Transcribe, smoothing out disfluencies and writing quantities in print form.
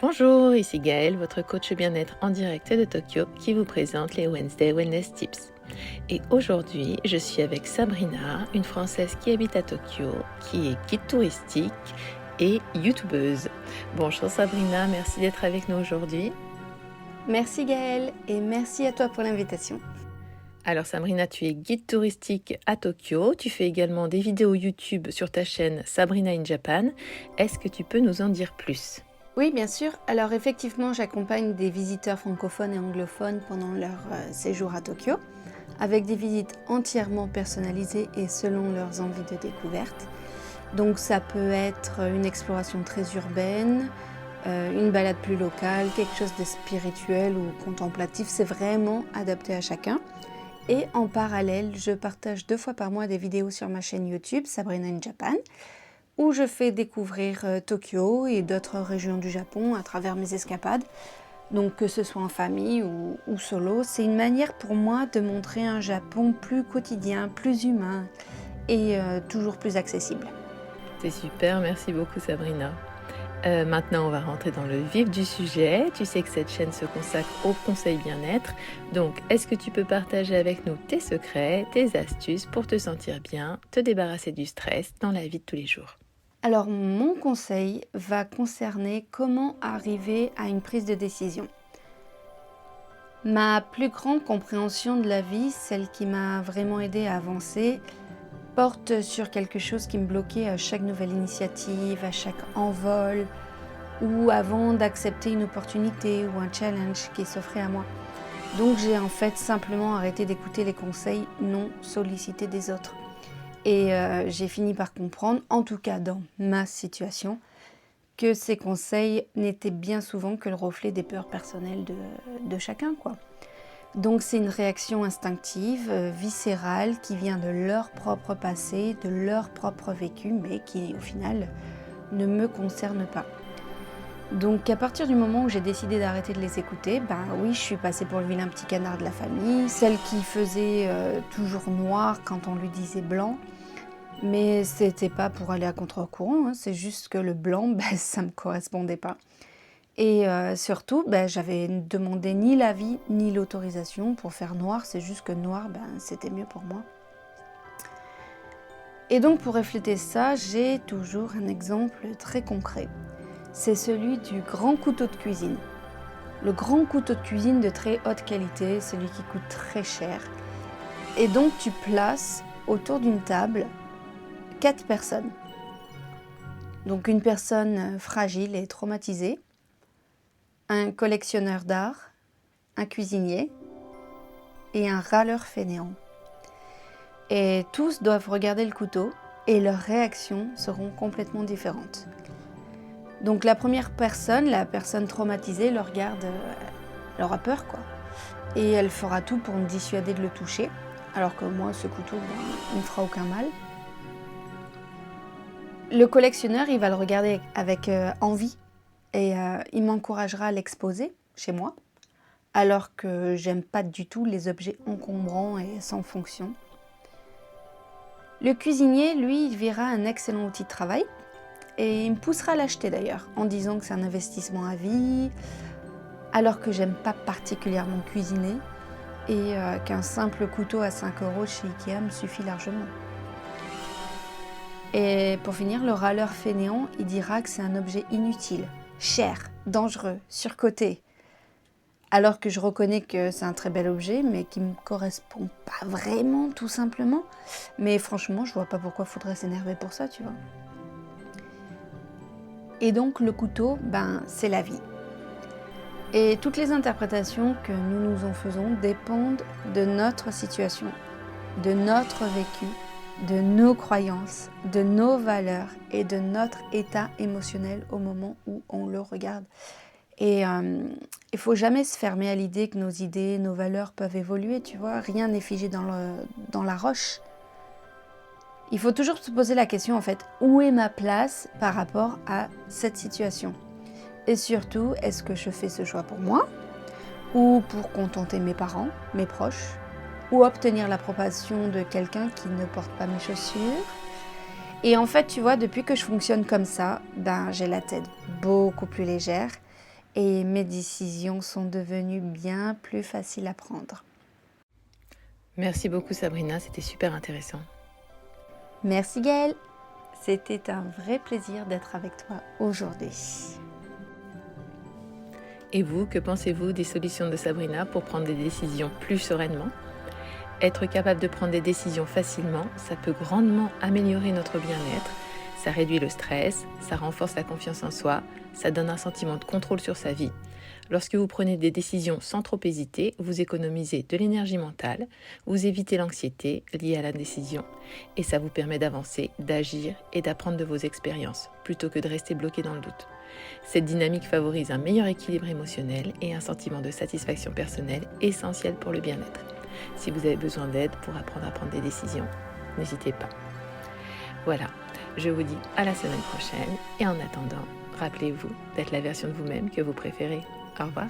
Bonjour, ici Gaëlle, votre coach bien-être en direct de Tokyo qui vous présente les Wednesday Wellness Tips. Et aujourd'hui, je suis avec Sabrina, une Française qui habite à Tokyo, qui est guide touristique et youtubeuse. Bonjour Sabrina, merci d'être avec nous aujourd'hui. Merci Gaëlle et merci à toi pour l'invitation. Alors Sabrina, tu es guide touristique à Tokyo, tu fais également des vidéos YouTube sur ta chaîne Sabrina in Japan. Est-ce que tu peux nous en dire plus ? Oui, bien sûr. Alors effectivement, j'accompagne des visiteurs francophones et anglophones pendant leur séjour à Tokyo, avec des visites entièrement personnalisées et selon leurs envies de découverte. Donc ça peut être une exploration très urbaine, une balade plus locale, quelque chose de spirituel ou contemplatif. C'est vraiment adapté à chacun. Et en parallèle, je partage 2 fois par mois des vidéos sur ma chaîne YouTube Sabrina in Japan, où je fais découvrir Tokyo et d'autres régions du Japon à travers mes escapades. Donc que ce soit en famille ou solo, c'est une manière pour moi de montrer un Japon plus quotidien, plus humain et toujours plus accessible. C'est super, merci beaucoup Sabrina. Maintenant, on va rentrer dans le vif du sujet. Tu sais que cette chaîne se consacre au conseil bien-être. Donc, est-ce que tu peux partager avec nous tes secrets, tes astuces pour te sentir bien, te débarrasser du stress dans la vie de tous les jours ? Alors mon conseil va concerner comment arriver à une prise de décision. Ma plus grande compréhension de la vie, celle qui m'a vraiment aidée à avancer, porte sur quelque chose qui me bloquait à chaque nouvelle initiative, à chaque envol, ou avant d'accepter une opportunité ou un challenge qui s'offrait à moi. Donc j'ai en fait simplement arrêté d'écouter les conseils non sollicités des autres. Et j'ai fini par comprendre, en tout cas dans ma situation, que ces conseils n'étaient bien souvent que le reflet des peurs personnelles de chacun, quoi. Donc c'est une réaction instinctive, viscérale, qui vient de leur propre passé, de leur propre vécu, mais qui au final ne me concerne pas. Donc à partir du moment où j'ai décidé d'arrêter de les écouter, ben oui, je suis passée pour le vilain petit canard de la famille, celle qui faisait toujours noir quand on lui disait blanc. Mais c'était pas pour aller à contre-courant, hein, c'est juste que le blanc, ben, ça me correspondait pas. Et surtout, j'avais demandé ni l'avis ni l'autorisation pour faire noir, c'est juste que noir, c'était mieux pour moi. Et donc pour refléter ça, j'ai toujours un exemple très concret. C'est celui du grand couteau de cuisine. Le grand couteau de cuisine de très haute qualité, celui qui coûte très cher. Et donc tu places autour d'une table 4 personnes. Donc une personne fragile et traumatisée, un collectionneur d'art, un cuisinier et un râleur fainéant. Et tous doivent regarder le couteau et leurs réactions seront complètement différentes. Donc la première personne, la personne traumatisée, le regarde, elle aura peur quoi. Et elle fera tout pour me dissuader de le toucher, alors que moi ce couteau, il ne me fera aucun mal. Le collectionneur, il va le regarder avec envie et il m'encouragera à l'exposer chez moi, alors que j'aime pas du tout les objets encombrants et sans fonction. Le cuisinier, lui, il verra un excellent outil de travail et il me poussera à l'acheter d'ailleurs, en disant que c'est un investissement à vie, alors que j'aime pas particulièrement cuisiner et qu'un simple couteau à 5 € chez Ikea me suffit largement. Et pour finir, le râleur fainéant, il dira que c'est un objet inutile, cher, dangereux, surcoté. Alors que je reconnais que c'est un très bel objet, mais qui ne me correspond pas vraiment, tout simplement. Mais franchement, je vois pas pourquoi il faudrait s'énerver pour ça, tu vois. Et donc, le couteau, c'est la vie. Et toutes les interprétations que nous nous en faisons dépendent de notre situation, de notre vécu, de nos croyances, de nos valeurs et de notre état émotionnel au moment où on le regarde. Et il faut jamais se fermer à l'idée que nos idées, nos valeurs peuvent évoluer, tu vois. Rien n'est figé dans la roche. Il faut toujours se poser la question, en fait, où est ma place par rapport à cette situation ? Et surtout, est-ce que je fais ce choix pour moi ou pour contenter mes parents, mes proches, ou obtenir l'approbation de quelqu'un qui ne porte pas mes chaussures. Et en fait, tu vois, depuis que je fonctionne comme ça, j'ai la tête beaucoup plus légère et mes décisions sont devenues bien plus faciles à prendre. Merci beaucoup Sabrina, c'était super intéressant. Merci Gaëlle, c'était un vrai plaisir d'être avec toi aujourd'hui. Et vous, que pensez-vous des solutions de Sabrina pour prendre des décisions plus sereinement ? Être capable de prendre des décisions facilement, ça peut grandement améliorer notre bien-être. Ça réduit le stress, ça renforce la confiance en soi, ça donne un sentiment de contrôle sur sa vie. Lorsque vous prenez des décisions sans trop hésiter, vous économisez de l'énergie mentale, vous évitez l'anxiété liée à la décision et ça vous permet d'avancer, d'agir et d'apprendre de vos expériences plutôt que de rester bloqué dans le doute. Cette dynamique favorise un meilleur équilibre émotionnel et un sentiment de satisfaction personnelle essentiel pour le bien-être. Si vous avez besoin d'aide pour apprendre à prendre des décisions, n'hésitez pas. Voilà, je vous dis à la semaine prochaine et en attendant, rappelez-vous d'être la version de vous-même que vous préférez. Au revoir.